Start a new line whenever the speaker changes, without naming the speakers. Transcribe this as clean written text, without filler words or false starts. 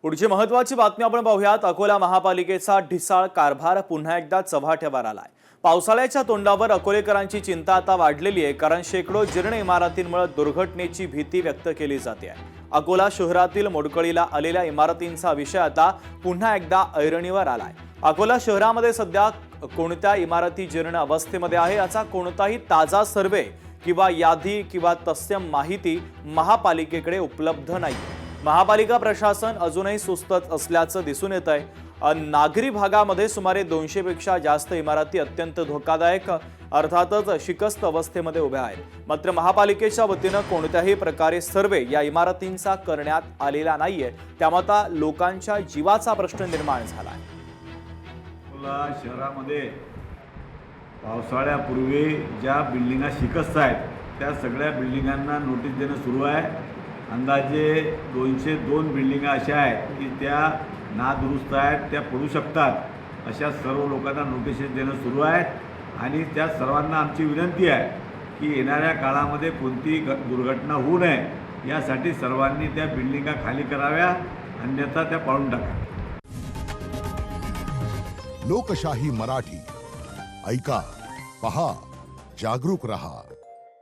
पुढची महत्त्वाची बातमी आपण पाहूयात। अकोला महापालिकेचा ढिसाळ कारभार पुन्हा एकदा चव्हाट्यावर आलाय। पावसाळ्याच्या तोंडावर अकोलेकरांची चिंता आता वाढलेली आहे, कारण शेकडो जीर्ण इमारतींमुळे दुर्घटनेची भीती व्यक्त केली जाते आहे। अकोला शहरातील मोडकळीला आलेल्या इमारतींचा विषय आता पुन्हा एकदा ऐरणीवर आलाय। अकोला शहरामध्ये सध्या कोणत्या इमारती जीर्ण अवस्थेमध्ये आहे याचा कोणताही ताजा सर्वे किंवा यादी किंवा तत्सम माहिती महापालिकेकडे उपलब्ध नाही। महापालिका प्रशासन अजूनही सुस्तच असल्याचं दिसून येत आहे। नागरी भागामध्ये सुमारे 200 पेक्षा जास्त इमारती अत्यंत धोकादायक अर्थातच शिकस्त अवस्थेमध्ये उभ्या आहेत। मात्र महापालिकेच्या वतीनं कोणत्याही प्रकारे सर्वे या इमारतींचा करण्यात आलेला नाहीये, त्यामुळे आता लोकांच्या जीवाचा प्रश्न निर्माण झाला आहे।
अकोला शहरामध्ये पावसाळ्यापूर्वी ज्या बिल्डिंगा शिकस्त आहेत त्या सगळ्या बिल्डिंगांना नोटीस देणं सुरू आहे। अंदाजे 202 बिल्डिंगा अशा आहेत की त्या नादुरुस्त आहेत, त्या पडू शकतात। अशा सर्व लोकांना नोटीसेस देणं सुरू आहेत आणि त्या सर्वांना आमची विनंती आहे की येणाऱ्या काळामध्ये कोणतीही दुर्घटना होऊ नये यासाठी सर्वांनी त्या बिल्डिंगा खाली कराव्या, अन्यथा त्या पाडून टाका।
लोकशाही मराठी ऐका, पहा, जागरूक रहा।